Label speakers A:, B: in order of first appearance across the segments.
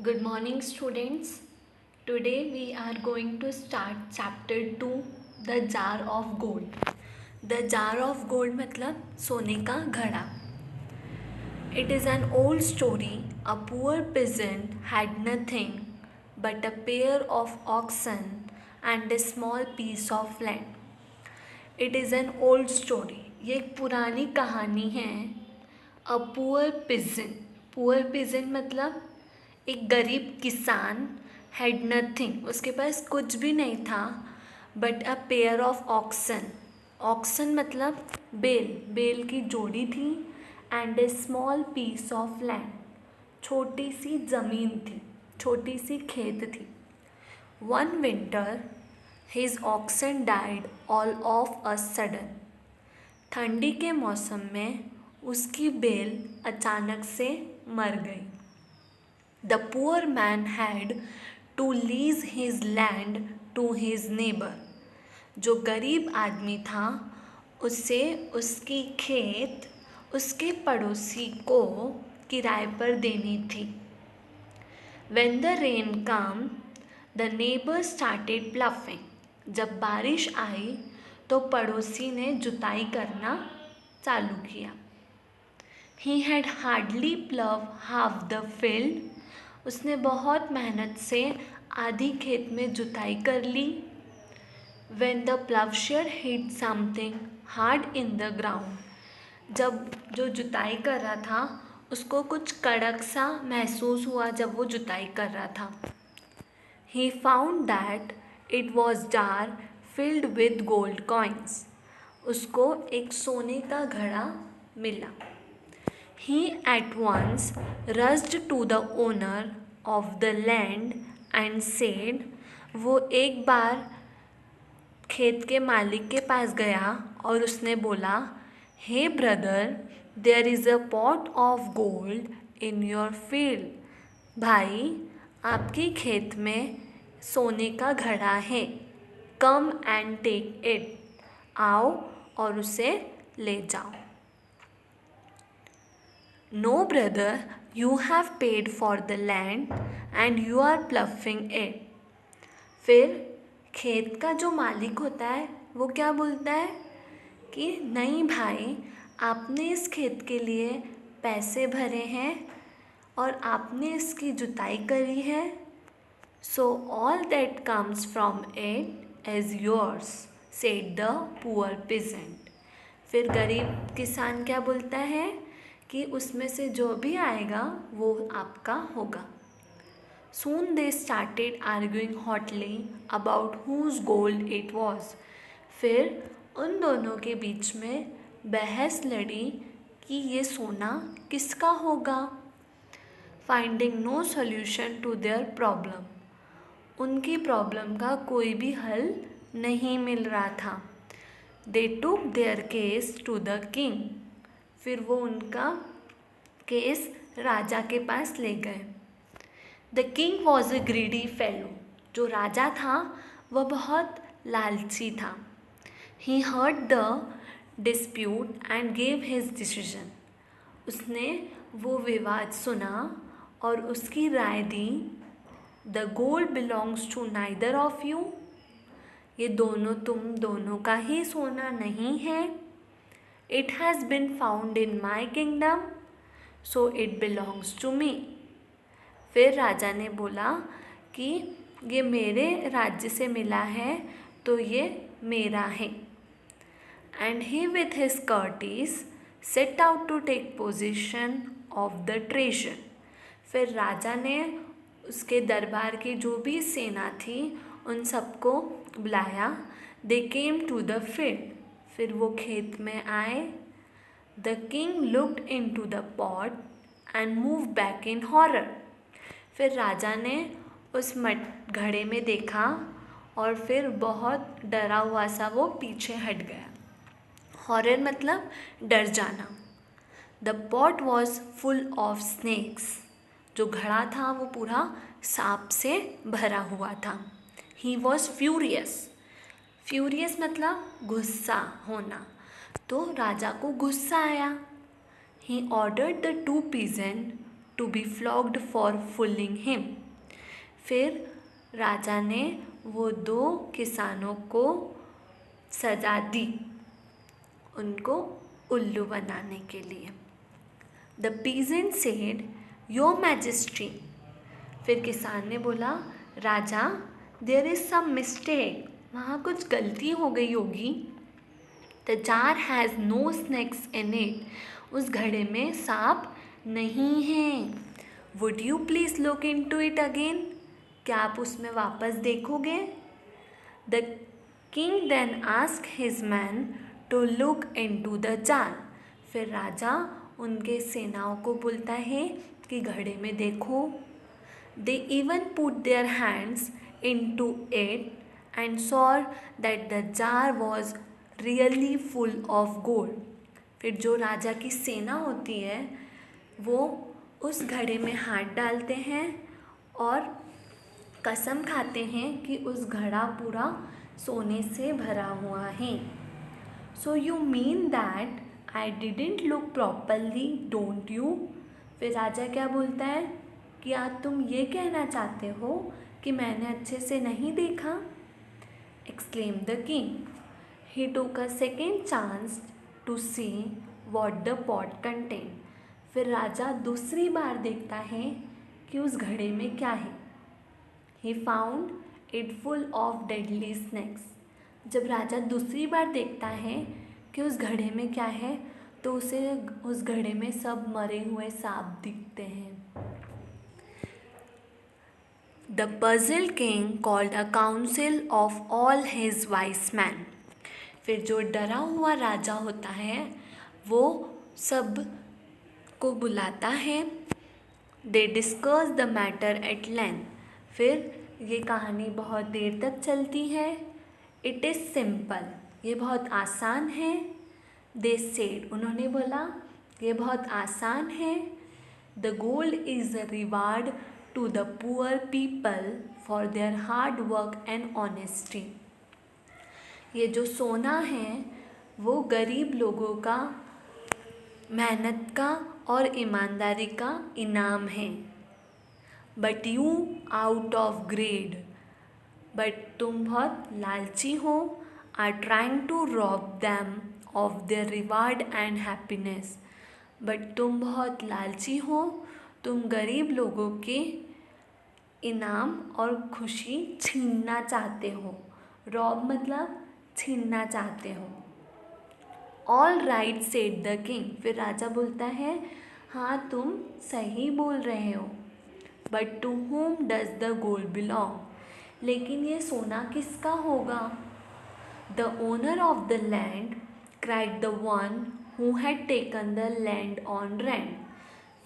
A: Good morning, students. Today we are going to start chapter 2, The Jar of Gold. The jar of gold मतलब सोने का घड़ा. It is an old story. A poor peasant had nothing but a pair of oxen and a small piece of land. It is an old story. ये एक पुरानी कहानी है. A poor peasant. Poor peasant मतलब एक गरीब किसान. Had nothing. उसके पास कुछ भी नहीं था. But a pair of oxen. Oxen मतलब बैल. बैल की जोड़ी थी. And a small piece of land. छोटी सी ज़मीन थी. छोटी सी खेत थी. One winter, his oxen died all of a sudden. ठंडी के मौसम में उसकी बैल अचानक से मर गई. The poor man had to lease his land to his neighbor. जो गरीब आदमी था उसे उसकी खेत उसके पड़ोसी को किराए पर देनी थी. When the rain came, the neighbor started ploughing. जब बारिश आई तो पड़ोसी ने जुताई करना चालू किया. He had hardly ploughed half the field. उसने बहुत मेहनत से आधी खेत में जुताई कर ली. When the plowshare hit something hard in the ground. जब जो जुताई कर रहा था उसको कुछ कड़क सा महसूस हुआ जब वो जुताई कर रहा था. He found that it was jar filled with gold coins. उसको एक सोने का घड़ा मिला. He at once rushed to the owner of the land and said, वो एक बार खेत के मालिक के पास गया और उसने बोला, hey brother, there is a pot of gold in your field. भाई, आपकी खेत में सोने का घड़ा है. Come and take it. आओ और उसे ले जाओ. No brother, you have paid for the land and you are ploughing it. फिर खेत का जो मालिक होता है वो क्या बोलता है कि नहीं भाई, आपने इस खेत के लिए पैसे भरे हैं और आपने इसकी जुताई करी है. So all that comes from it is yours, said the poor peasant. फिर गरीब किसान क्या बोलता है कि उसमें से जो भी आएगा वो आपका होगा. Soon they started arguing hotly about whose gold it was. फिर उन दोनों के बीच में बहस लड़ी कि ये सोना किसका होगा. Finding no solution to their problem. उनकी प्रॉब्लम का कोई भी हल नहीं मिल रहा था. They took their case to the king. फिर वो उनका केस राजा के पास ले गए. The king was a greedy fellow. जो राजा था वह बहुत लालची था. He heard the dispute and gave his decision. उसने वो विवाद सुना और उसकी राय दी. The gold belongs to neither of you. ये दोनों तुम दोनों का ही सोना नहीं है. It has been found in my kingdom, so it belongs to me. फिर राजा ने बोला कि ये मेरे राज्य से मिला है तो ये मेरा है. And he with his courtiers set out to take possession of the treasure. फिर राजा ने उसके दरबार की जो भी सेना थी उन सबको बुलाया. They came to the field. फिर वो खेत में आए. The king looked into the pot and moved back in horror. फिर राजा ने उस घड़े में देखा और फिर बहुत डरा हुआ सा वो पीछे हट गया. हॉरर मतलब डर जाना. The pot was full of snakes. जो घड़ा था वो पूरा सांप से भरा हुआ था. He was furious. फ्यूरियस मतलब गुस्सा होना. तो राजा को गुस्सा आया. He ordered the two peasant to be flogged for fooling him. फिर राजा ने वो 2 किसानों को सजा दी, उनको उल्लू बनाने के लिए. The peasant said, Your Majesty. फिर किसान ने बोला, राजा, there is some mistake. वहाँ कुछ गलती हो गई होगी. The jar has no snakes in it. उस घड़े में सांप नहीं है. Would you please look into it again? क्या आप उसमें वापस देखोगे? The king then asked his men to look into the jar. फिर राजा उनके सेनाओं को बोलता है कि घड़े में देखो. They even put their hands into it and saw that the jar was really full of gold. फिर जो राजा की सेना होती है वो उस घड़े में हाथ डालते हैं और कसम खाते हैं कि उस घड़ा पूरा सोने से भरा हुआ है. So you mean that I didn't look properly, don't you? फिर राजा क्या बोलता है कि आज तुम ये कहना चाहते हो कि मैंने अच्छे से नहीं देखा? Exclaimed the king. He took a second chance to see what the pot contained. फिर राजा दूसरी बार देखता है कि उस घड़े में क्या है. He found it full of deadly snakes. जब राजा दूसरी बार देखता है कि उस घड़े में क्या है तो उसे उस घड़े में सब मरे हुए सांप दिखते हैं. The puzzled king called a council of all his wise men. फिर जो डरा हुआ राजा होता है वो सब को बुलाता है. They discussed the matter at length. फिर ये कहानी बहुत देर तक चलती है. It is simple. ये बहुत आसान है. They said. उन्होंने बोला ये बहुत आसान है. The gold is a reward to the poor people for their hard work and honesty. ये जो सोना है वो गरीब लोगों का मेहनत का और ईमानदारी का इनाम है. But you out of greed, but तुम बहुत लालची हो, are trying to rob them of their reward and happiness. But तुम बहुत लालची हो, तुम गरीब लोगों के इनाम और खुशी छीनना चाहते हो. रॉब मतलब छीनना चाहते हो. All right, said the king. फिर राजा बोलता है, हाँ तुम सही बोल रहे हो. But to whom does the gold belong? लेकिन ये सोना किसका होगा? The owner of the land, cried the one who had taken the land on rent.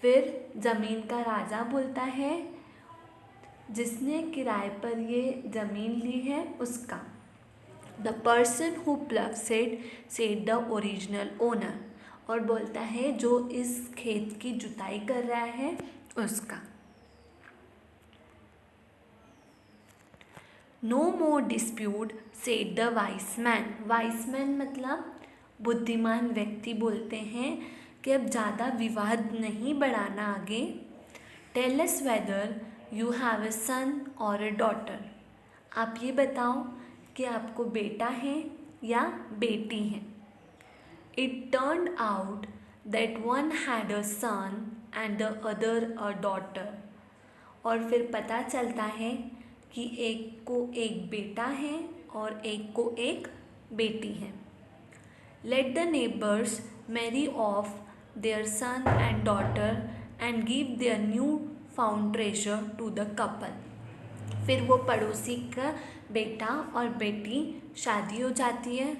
A: फिर ज़मीन का राजा बोलता है, जिसने किराए पर ये ज़मीन ली है उसका. The person who plucks it, said the original owner. और बोलता है जो इस खेत की जुताई कर रहा है उसका. No more dispute, said the wise man. Wise man मतलब बुद्धिमान व्यक्ति बोलते हैं कि अब ज़्यादा विवाद नहीं बढ़ाना आगे. Tell us whether you have a son or a daughter. आप ये बताओ कि आपको बेटा है या बेटी है. It turned out that one had a son and the other a daughter. और फिर पता चलता है कि एक को एक बेटा है और एक को एक बेटी है. Let the neighbors marry off their son and daughter and give their new found treasure to the couple. फिर वो पड़ोसी का बेटा और बेटी शादी हो जाती है.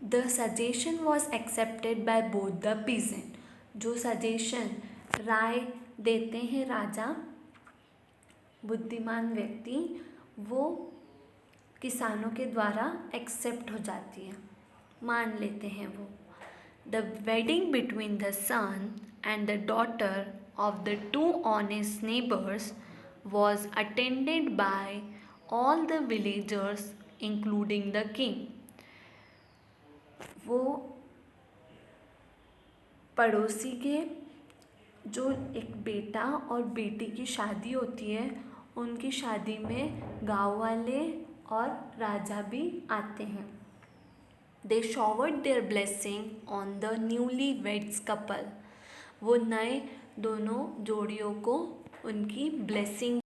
A: The suggestion was accepted by both the peasant. जो सजेशन राय देते हैं राजा बुद्धिमान व्यक्ति वो किसानों के द्वारा एक्सेप्ट हो जाती है, मान लेते हैं वो. The wedding between the son and the daughter of the two honest neighbors was attended by all the villagers including the king. वो पड़ोसी के जो एक बेटा और बेटी की शादी होती है, उनकी शादी में गांव वाले और राजा भी आते हैं। They showered their blessing on the newlyweds couple. वो नए दोनों जोड़ियों को उनकी ब्लेसिंग